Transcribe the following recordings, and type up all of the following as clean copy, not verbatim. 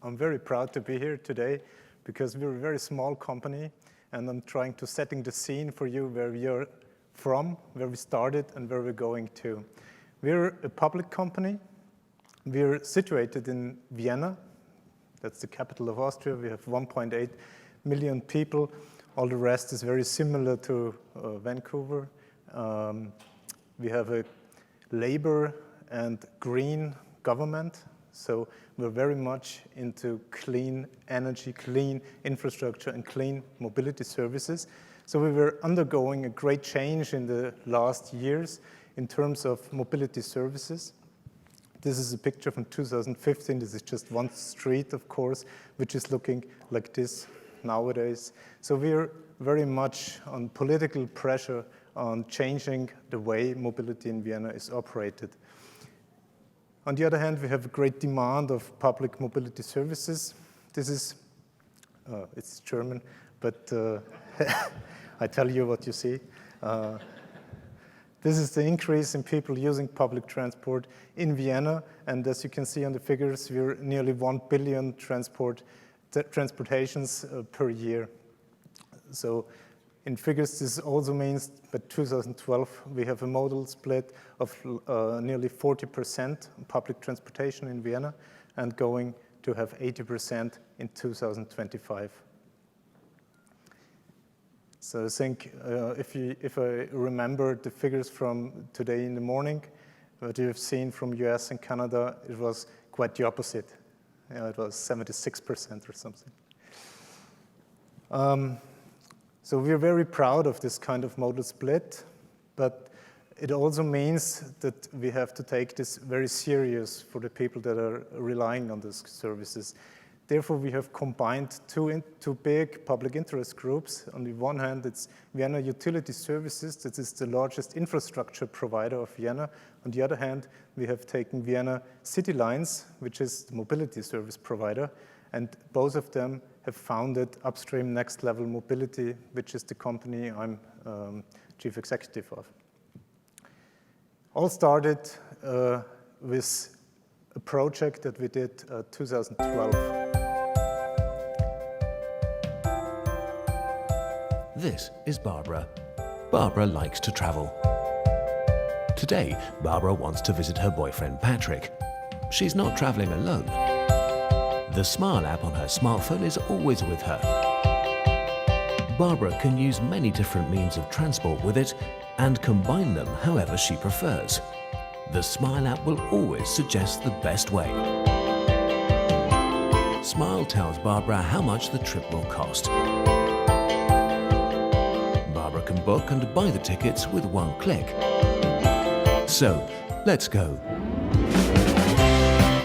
I'm very proud to be here today because we're a very small company, and I'm trying to setting the scene for you where we are from, where we started, and where we're going to. We're a public company. We're situated in Vienna. That's the capital of Austria. We have 1.8 million people. All the rest is very similar to Vancouver. We have a labor and green government. So we're very much into clean energy, clean infrastructure, and clean mobility services. So we were undergoing a great change in the last years in terms of mobility services. This is a picture from 2015. This is just one street, of course, which is looking like this nowadays. So we're very much on political pressure on changing the way mobility in Vienna is operated. On the other hand, we have a great demand of public mobility services. This is, it's German, but I tell you what you see. This is the increase in people using public transport in Vienna, and as you can see on the figures, we're nearly 1 billion transportations per year. So in figures, this also means by 2012, we have a modal split of nearly 40% public transportation in Vienna and going to have 80% in 2025. So I think if I remember the figures from today in the morning, what you have seen from US and Canada, it was quite the opposite. It was 76% or something. So we're very proud of this kind of modal split, but it also means that we have to take this very serious for the people that are relying on these services. Therefore, we have combined two big public interest groups. On the one hand, it's Vienna Utility Services. That is the largest infrastructure provider of Vienna. On the other hand, we have taken Vienna City Lines, which is the mobility service provider, and both of them have founded Upstream Next Level Mobility, which is the company I'm chief executive of. All started with a project that we did 2012. This is Barbara. Barbara likes to travel. Today, Barbara wants to visit her boyfriend Patrick. She's not traveling alone. The Smile app on her smartphone is always with her. Barbara can use many different means of transport with it and combine them however she prefers. The Smile app will always suggest the best way. Smile tells Barbara how much the trip will cost. Barbara can book and buy the tickets with one click. So, let's go.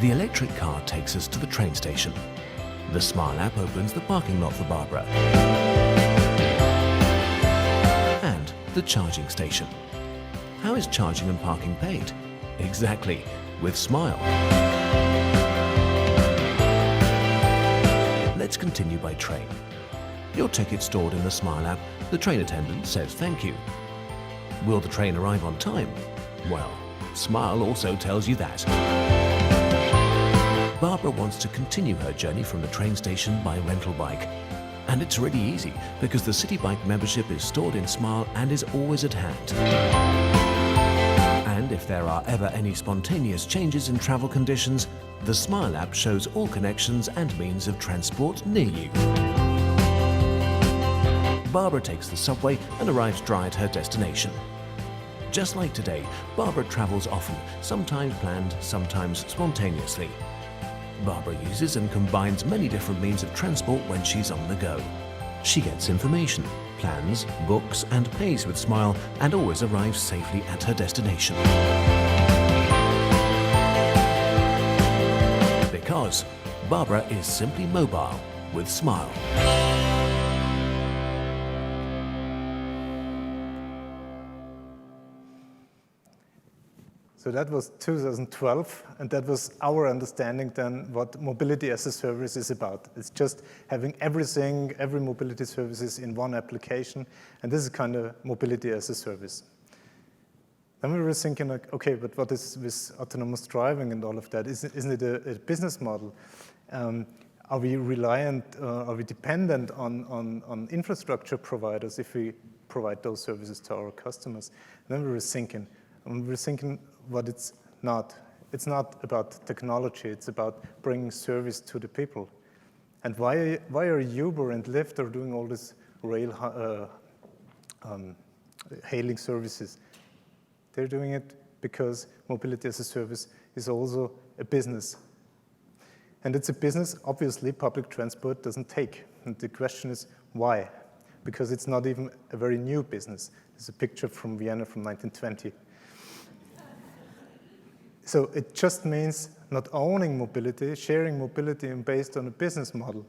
The electric car takes us to the train station. The Smile app opens the parking lot for Barbara. And the charging station. How is charging and parking paid? Exactly, with Smile. Let's continue by train. Your ticket stored in the Smile app, the train attendant says thank you. Will the train arrive on time? Well, Smile also tells you that. Barbara wants to continue her journey from the train station by rental bike. And it's really easy because the City Bike membership is stored in Smile and is always at hand. And if there are ever any spontaneous changes in travel conditions, the Smile app shows all connections and means of transport near you. Barbara takes the subway and arrives dry at her destination. Just like today, Barbara travels often, sometimes planned, sometimes spontaneously. Barbara uses and combines many different means of transport when she's on the go. She gets information, plans, books, and pays with Smile, and always arrives safely at her destination. Because Barbara is simply mobile with Smile. So that was 2012, and that was our understanding then what mobility as a service is about. It's just having everything, every mobility services in one application, and this is kind of mobility as a service. Then we were thinking like, okay, but what is with autonomous driving and all of that? Isn't it a business model? Are we reliant, are we dependent on infrastructure providers if we provide those services to our customers? And then we were thinking what it's not. It's not about technology, it's about bringing service to the people. And why are Uber and Lyft are doing all this rail hailing services? They're doing it because mobility as a service is also a business. And it's a business, obviously, public transport doesn't take. And the question is, why? Because it's not even a very new business. There's a picture from Vienna from 1920. So it just means not owning mobility, sharing mobility and based on a business model.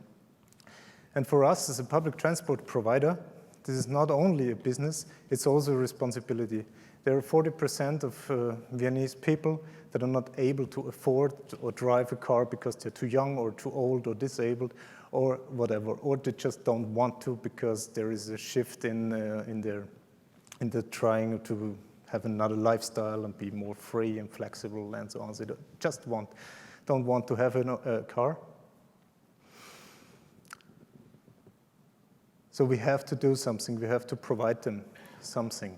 And for us as a public transport provider, this is not only a business, it's also a responsibility. There are 40% of Viennese people that are not able to afford or drive a car because they're too young or too old or disabled or whatever, or they just don't want to because there is a shift in their trying to have another lifestyle and be more free and flexible and so on. So they just don't want to have a car. So we have to do something. We have to provide them something.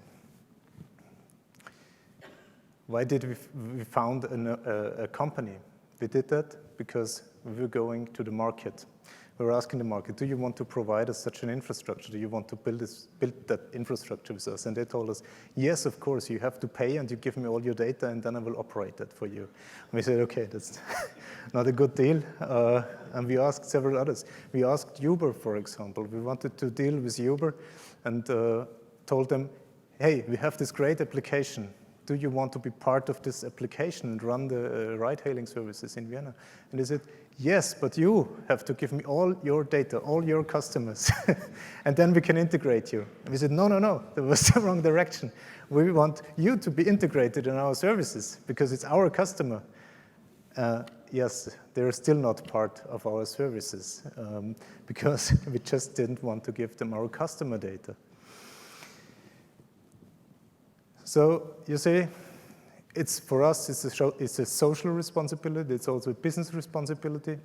Why did we found a company? We did that because we were going to the market. We were asking the market, do you want to provide us such an infrastructure? Do you want to build that infrastructure with us? And they told us, yes, of course, you have to pay and you give me all your data and then I will operate that for you. And we said, okay, that's not a good deal. And we asked several others. We asked Uber, for example. We wanted to deal with Uber and told them, hey, we have this great application. Do you want to be part of this application and run the ride-hailing services in Vienna? And they said, yes, but you have to give me all your data, all your customers, and then we can integrate you. And we said, no, that was the wrong direction. We want you to be integrated in our services because it's our customer. Yes, they're still not part of our services because we just didn't want to give them our customer data. So you see, for us, it's a social responsibility. It's also a business responsibility.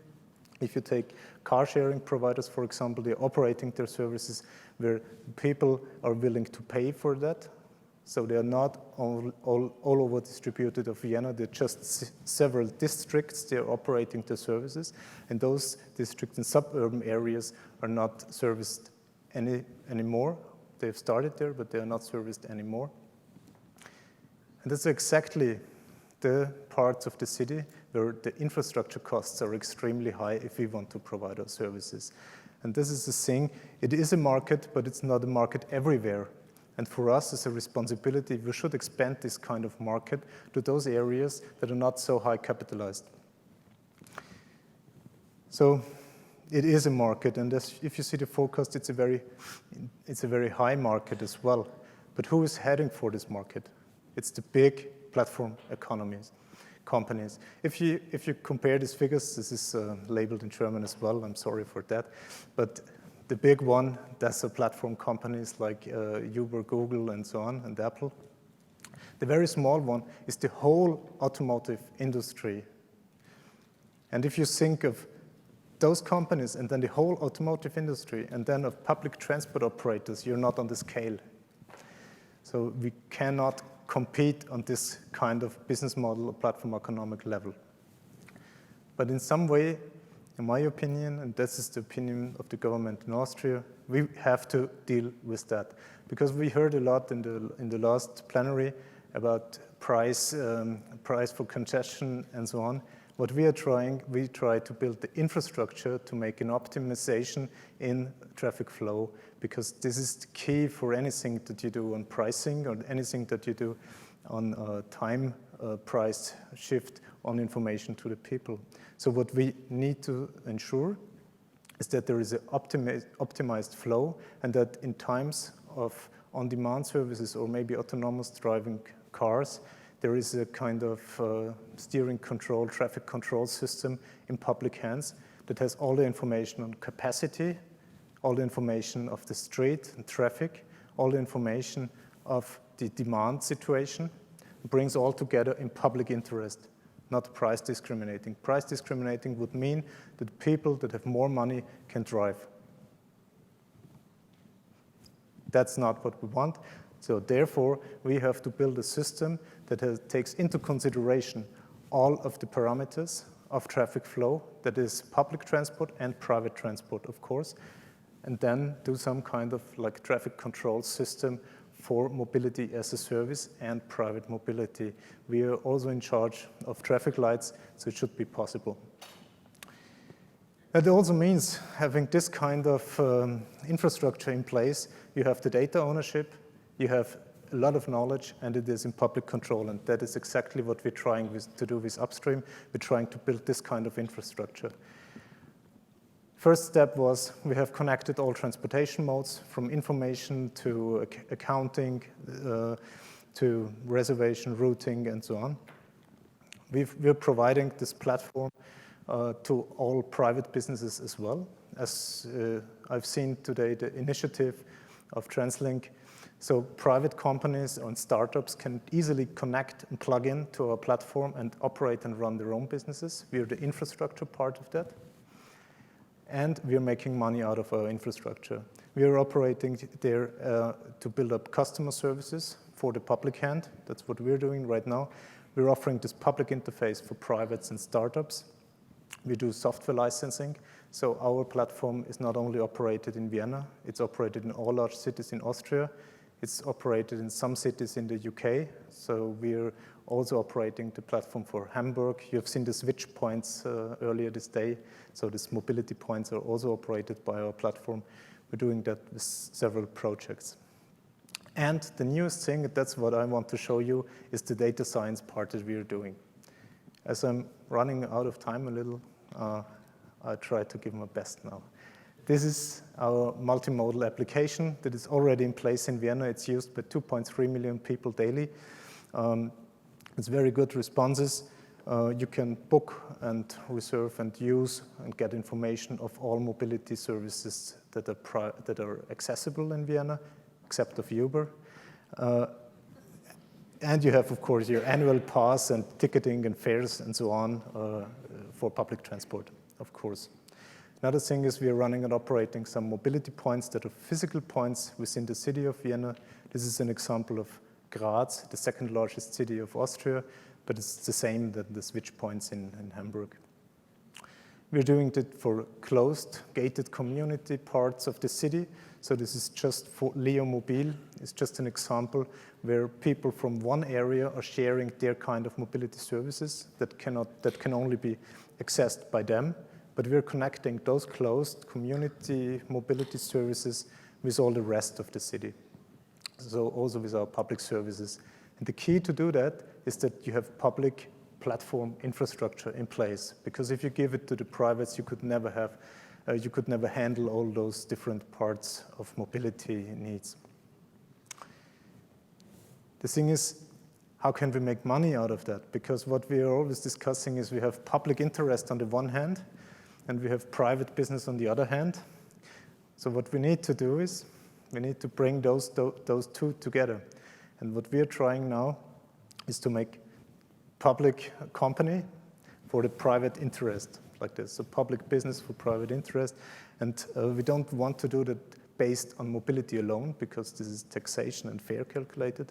If you take car-sharing providers, for example, they're operating their services where people are willing to pay for that. So they are not all over distributed of Vienna. They're just several districts. They're operating their services. And those districts and suburban areas are not serviced anymore. They've started there, but they are not serviced anymore. And that's exactly the parts of the city where the infrastructure costs are extremely high if we want to provide our services. And this is the thing. It is a market, but it's not a market everywhere. And for us as a responsibility, we should expand this kind of market to those areas that are not so high capitalized. So it is a market, and if you see the forecast, it's a very high market as well. But who is heading for this market? It's the big platform companies. If you compare these figures, this is labeled in German as well, I'm sorry for that. But the big one, that's the platform companies like Uber, Google, and so on, and Apple. The very small one is the whole automotive industry. And if you think of those companies and then the whole automotive industry and then of public transport operators, you're not on the scale. So we cannot compete on this kind of business model or platform economic level. But in some way, in my opinion, and this is the opinion of the government in Austria, we have to deal with that. Because we heard a lot in the last plenary about price for congestion and so on. What we try to build the infrastructure to make an optimization in traffic flow, because this is the key for anything that you do on pricing or anything that you do on time price shift on information to the people. So what we need to ensure is that there is an optimized flow and that in times of on-demand services or maybe autonomous driving cars, there is a kind of steering control, traffic control system in public hands that has all the information on capacity, all the information of the street and traffic, all the information of the demand situation, brings all together in public interest. not price discriminating. Price discriminating would mean that people that have more money can drive. That's not what we want. So therefore, we have to build a system that takes into consideration all of the parameters of traffic flow, that is public transport and private transport, of course, and then do some kind of like traffic control system for mobility as a service and private mobility. We are also in charge of traffic lights, so it should be possible. It also means having this kind of infrastructure in place. You have the data ownership, you have a lot of knowledge, and it is in public control, and that is exactly what we're trying to do with Upstream. We're trying to build this kind of infrastructure. First step was we have connected all transportation modes, from information to accounting, to reservation, routing, and so on. We're providing this platform to all private businesses as well. As I've seen today, the initiative of TransLink. So private companies and startups can easily connect and plug in to our platform and operate and run their own businesses. We are the infrastructure part of that. And we are making money out of our infrastructure. We are operating there to build up customer services for the public hand. That's what we're doing right now. We're offering this public interface for privates and startups. We do software licensing. So our platform is not only operated in Vienna, it's operated in all large cities in Austria. It's operated in some cities in the UK. So we're also operating the platform for Hamburg. You've seen the switch points earlier this day. So these mobility points are also operated by our platform. We're doing that with several projects. And the newest thing, that's what I want to show you, is the data science part that we are doing. As I'm running out of time a little, I'll try to give my best now. This is our multimodal application that is already in place in Vienna. It's used by 2.3 million people daily. It's very good responses. You can book and reserve and use and get information of all mobility services that are accessible in Vienna, except of Uber. And you have, of course, your annual pass and ticketing and fares and so on for public transport, of course. Another thing is we are running and operating some mobility points that are physical points within the city of Vienna. This is an example of Graz, the second largest city of Austria, but it's the same that the switch points in Hamburg. We're doing it for closed, gated community parts of the city. So this is just for Leo Mobile. It's just an example where people from one area are sharing their kind of mobility services that can only be accessed by them. But we're connecting those closed community mobility services with all the rest of the city. So also with our public services. And the key to do that is that you have public platform infrastructure in place. Because if you give it to the privates, you could never handle all those different parts of mobility needs. The thing is, how can we make money out of that? Because what we are always discussing is we have public interest on the one hand, and we have private business on the other hand. So what we need to do is we need to bring those two together. And what we are trying now is to make public company for the private interest, like this, so public business for private interest. And we don't want to do that based on mobility alone, because this is taxation and fare calculated.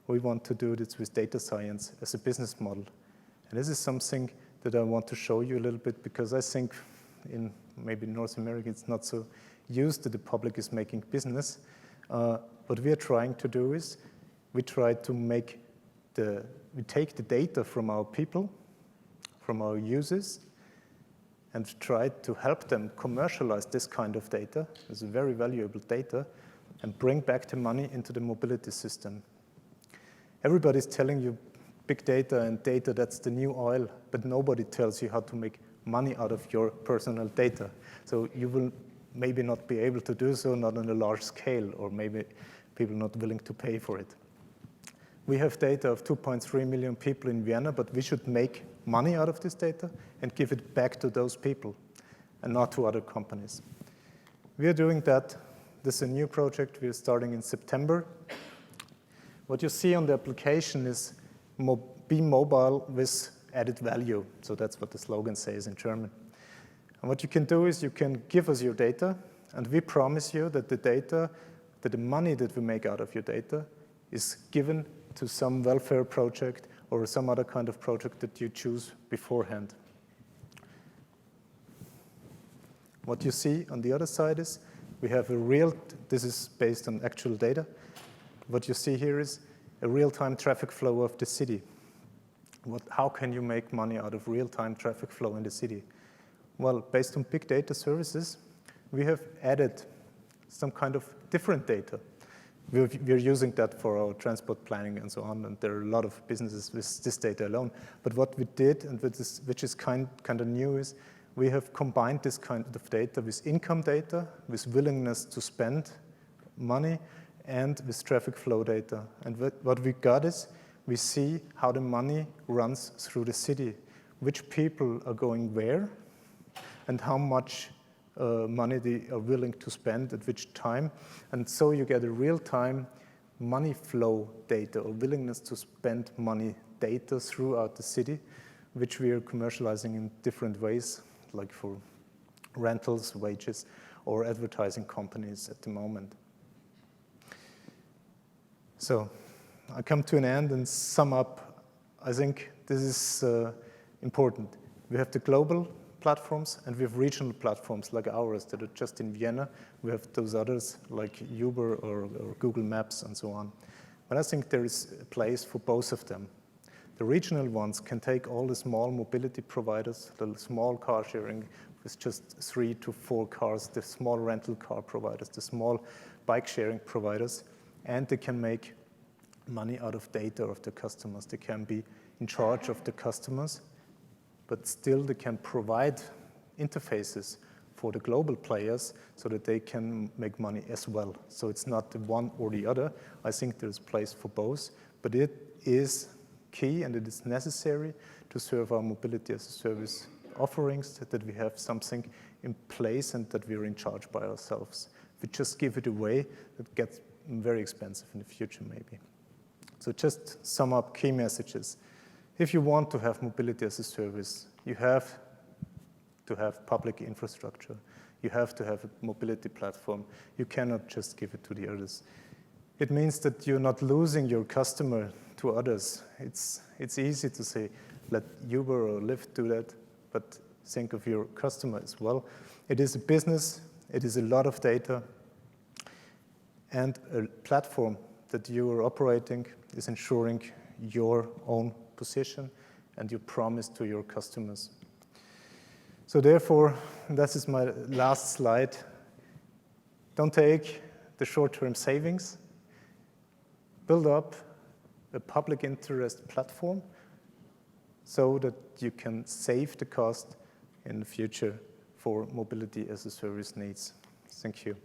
We want to do this with data science as a business model. And this is something that I want to show you a little bit, because I think in maybe North America it's not so used that the public is making business. What we are trying to do is we take the data from our people, from our users, and try to help them commercialize this kind of data. It's very valuable data, and bring back the money into the mobility system. Everybody's telling you big data and data, that's the new oil, but nobody tells you how to make money out of your personal data. So you will maybe not be able to do so, not on a large scale, or maybe people not willing to pay for it. We have data of 2.3 million people in Vienna, but we should make money out of this data and give it back to those people and not to other companies. We are doing that. This is a new project. We are starting in September. What you see on the application is Be Mobile with added value. So that's what the slogan says in German. And what you can do is you can give us your data, and we promise you that the data, that the money that we make out of your data is given to some welfare project or some other kind of project that you choose beforehand. What you see on the other side is we have a real, this is based on actual data. What you see here is a real-time traffic flow of the city. How can you make money out of real-time traffic flow in the city? Well, based on big data services, we have added some kind of different data. We're using that for our transport planning and so on, and there are a lot of businesses with this data alone. But what we did, and which is kind of new, is we have combined this kind of data with income data, with willingness to spend money, and with traffic flow data. And what we got is we see how the money runs through the city, which people are going where, and how much money they are willing to spend at which time. And so you get a real-time money flow data or willingness to spend money data throughout the city, which we are commercializing in different ways, like for rentals, wages, or advertising companies at the moment. So I come to an end and sum up. I think this is important. We have the global platforms, and we have regional platforms like ours that are just in Vienna. We have those others like Uber or Google Maps and so on. But I think there is a place for both of them. The regional ones can take all the small mobility providers, the small car sharing with just 3 to 4 cars, the small rental car providers, the small bike sharing providers, and they can make money out of data of the customers. They can be in charge of the customers, but still they can provide interfaces for the global players so that they can make money as well. So it's not the one or the other. I think there's place for both, but it is key and it is necessary to serve our mobility as a service offerings, that we have something in place and that we're in charge by ourselves. If we just give it away, it gets very expensive in the future maybe. So just sum up key messages. If you want to have mobility as a service, you have to have public infrastructure. You have to have a mobility platform. You cannot just give it to the others. It means that you're not losing your customer to others. It's easy to say, let Uber or Lyft do that, but think of your customer as well. It is a business. It is a lot of data. And a platform that you are operating is ensuring your own position and your promise to your customers. So therefore, this is my last slide. Don't take the short-term savings. Build up a public interest platform so that you can save the cost in the future for mobility as a service needs. Thank you.